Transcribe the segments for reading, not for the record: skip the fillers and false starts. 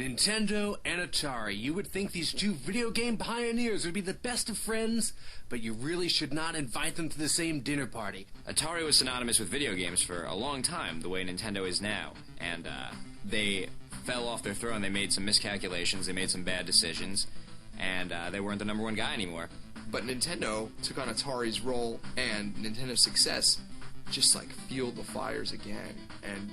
Nintendo and Atari. You would think these two video game pioneers would be the best of friends, but you really should not invite them to the same dinner party. Atari was synonymous with video games for a long time, the way Nintendo is now. And they fell off their throne. They made some miscalculations. They made some bad decisions. And they weren't the number one guy anymore. But Nintendo took on Atari's role, and Nintendo's success just like fueled the fires again and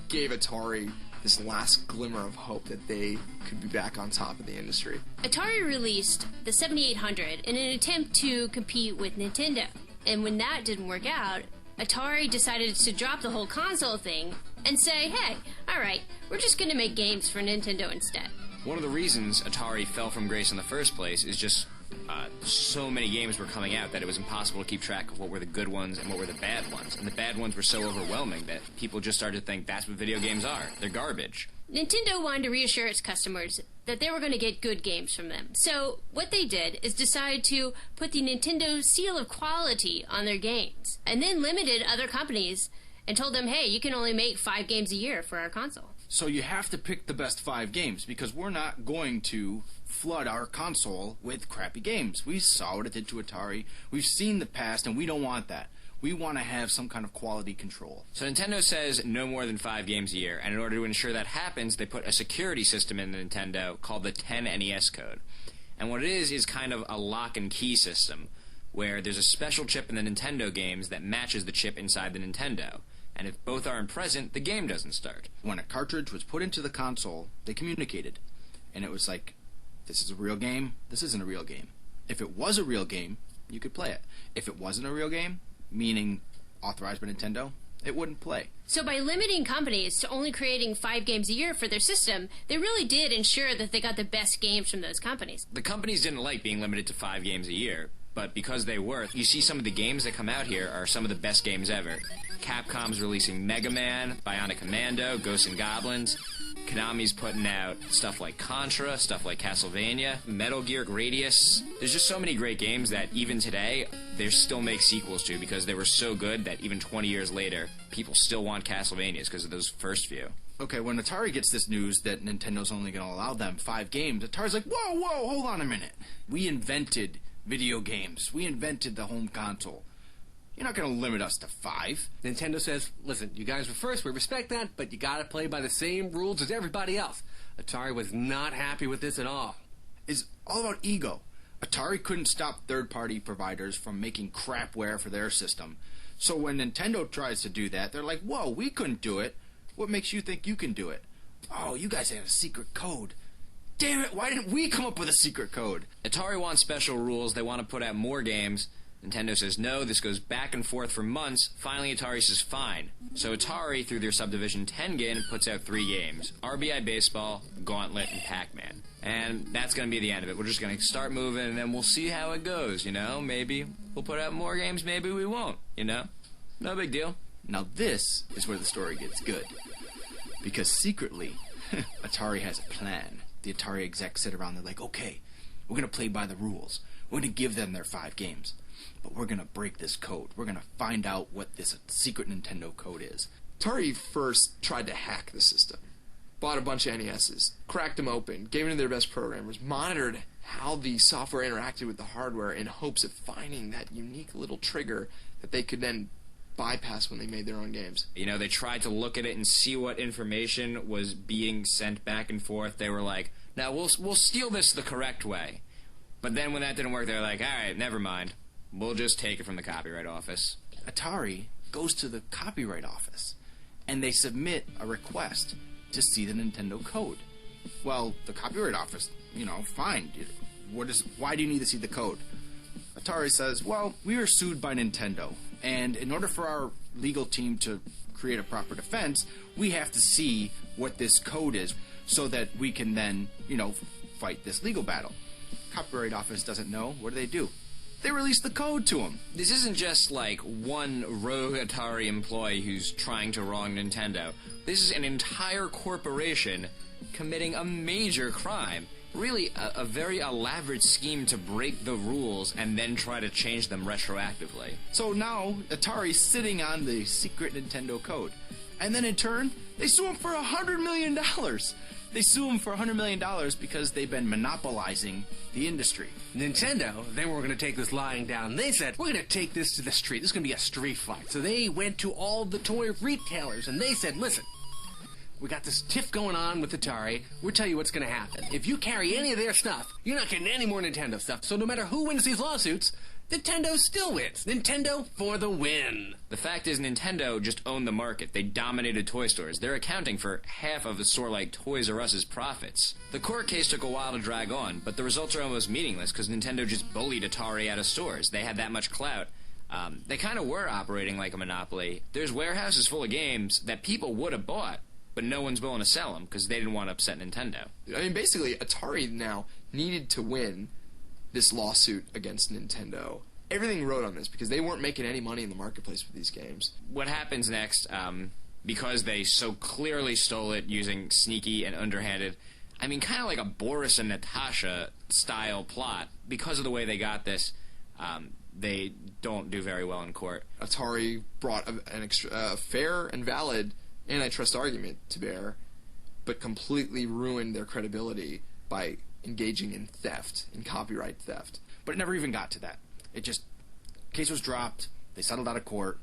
gave Atari this last glimmer of hope that they could be back on top of the industry. Atari released the 7800 in an attempt to compete with Nintendo. And when that didn't work out, Atari decided to drop the whole console thing and say, hey, alright, we're just going to make games for Nintendo instead. One of the reasons Atari fell from grace in the first place is just so many games were coming out that it was impossible to keep track of what were the good ones and what were the bad ones. And the bad ones were so overwhelming that people just started to think that's what video games are. They're garbage. Nintendo wanted to reassure its customers that they were going to get good games from them. So what they did is decide to put the Nintendo seal of quality on their games, and then limited other companies and told them, hey, you can only make 5 games a year for our console. So you have to pick the best 5 games, because we're not going to flood our console with crappy games. We saw what it did to Atari. We've seen the past, and we don't want that. We want to have some kind of quality control. So Nintendo says no more than 5 games a year, and in order to ensure that happens, they put a security system in the Nintendo called the 10NES code. And what it is kind of a lock and key system, where there's a special chip in the Nintendo games that matches the chip inside the Nintendo. And if both aren't present, the game doesn't start. When a cartridge was put into the console, they communicated. And it was like, this is a real game, this isn't a real game. If it was a real game, you could play it. If it wasn't a real game, meaning authorized by Nintendo, it wouldn't play. So by limiting companies to only creating 5 games a year for their system, they really did ensure that they got the best games from those companies. The companies didn't like being limited to 5 games a year, but because they were, you see some of the games that come out here are some of the best games ever. Capcom's releasing Mega Man, Bionic Commando, Ghosts and Goblins. Konami's putting out stuff like Contra, stuff like Castlevania, Metal Gear, Gradius. There's just so many great games that even today, they still make sequels to because they were so good that even 20 years later, people still want Castlevanias because of those first few. Okay, when Atari gets this news that Nintendo's only going to allow them 5 games, Atari's like, whoa, hold on a minute. We invented video games. We invented the home console. You're not going to limit us to 5. Nintendo says, listen, you guys were first, we respect that, but you gotta play by the same rules as everybody else. Atari was not happy with this at all. It's all about ego. Atari couldn't stop third-party providers from making crapware for their system. So when Nintendo tries to do that, they're like, whoa, we couldn't do it. What makes you think you can do it? Oh, you guys have a secret code. Damn it, why didn't we come up with a secret code? Atari wants special rules. They want to put out more games. Nintendo says no. This goes back and forth for months. Finally, Atari says fine. So Atari, through their subdivision Tengen, puts out 3 games. RBI Baseball, Gauntlet, and Pac-Man. And that's going to be the end of it. We're just going to start moving, and then we'll see how it goes, you know? Maybe we'll put out more games, maybe we won't, you know? No big deal. Now this is where the story gets good. Because secretly, Atari has a plan. The Atari execs sit around, they're like, okay, we're going to play by the rules. We're going to give them their 5 games. But we're going to break this code. We're going to find out what this secret Nintendo code is. Atari first tried to hack the system. Bought a bunch of NESs, cracked them open, gave them to their best programmers, monitored how the software interacted with the hardware in hopes of finding that unique little trigger that they could then bypass when they made their own games. You know, they tried to look at it and see what information was being sent back and forth. They were like, now we'll steal this the correct way. But then when that didn't work, they were like, all right, never mind. We'll just take it from the Copyright Office. Atari goes to the Copyright Office, and they submit a request to see the Nintendo code. Well, the Copyright Office, you know, fine. Why do you need to see the code? Atari says, well, we were sued by Nintendo, and in order for our legal team to create a proper defense, we have to see what this code is so that we can then, you know, fight this legal battle. Copyright Office doesn't know. What do? They release the code to them. This isn't just like one rogue Atari employee who's trying to wrong Nintendo. This is an entire corporation committing a major crime. Really, a very elaborate scheme to break the rules and then try to change them retroactively. So now, Atari's sitting on the secret Nintendo code. And then in turn, they sue him for $100 million. They sue them for $100 million because they've been monopolizing the industry. Nintendo, they were going to take this lying down. They said, we're going to take this to the street. This is going to be a street fight. So they went to all the toy retailers and they said, listen, we got this tiff going on with Atari. We'll tell you what's going to happen. If you carry any of their stuff, you're not getting any more Nintendo stuff. So no matter who wins these lawsuits, Nintendo still wins. Nintendo for the win. The fact is, Nintendo just owned the market. They dominated toy stores. They're accounting for half of a store like Toys R Us's profits. The court case took a while to drag on, but the results are almost meaningless because Nintendo just bullied Atari out of stores. They had that much clout. They kind of were operating like a monopoly. There's warehouses full of games that people would have bought, but no one's willing to sell them because they didn't want to upset Nintendo. I mean, basically, Atari now needed to win this lawsuit against Nintendo. Everything rode on this because they weren't making any money in the marketplace with these games. What happens next, because they so clearly stole it using sneaky and underhanded, I mean, kind of like a Boris and Natasha style plot, because of the way they got this, they don't do very well in court. Atari brought a fair and valid antitrust argument to bear, but completely ruined their credibility by engaging in theft, in copyright theft. But it never even got to that. It just, case was dropped, they settled out of court,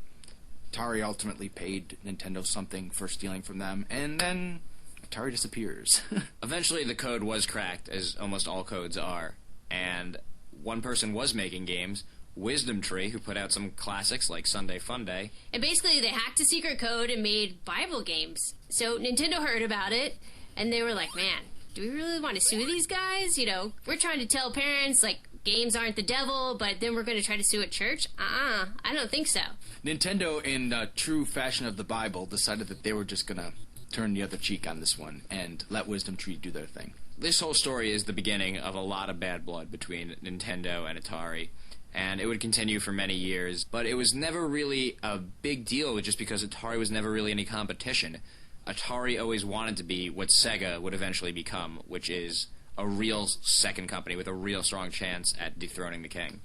Atari ultimately paid Nintendo something for stealing from them, and then Atari disappears. Eventually the code was cracked, as almost all codes are, and one person was making games, Wisdom Tree, who put out some classics like Sunday Funday. And basically they hacked a secret code and made Bible games. So Nintendo heard about it, and they were like, man, do we really want to sue these guys? You know, we're trying to tell parents, like, games aren't the devil, but then we're going to try to sue a church? I don't think so. Nintendo, in true fashion of the Bible, decided that they were just going to turn the other cheek on this one and let Wisdom Tree do their thing. This whole story is the beginning of a lot of bad blood between Nintendo and Atari, and it would continue for many years, but it was never really a big deal just because Atari was never really any competition. Atari always wanted to be what Sega would eventually become, which is a real second company with a real strong chance at dethroning the king.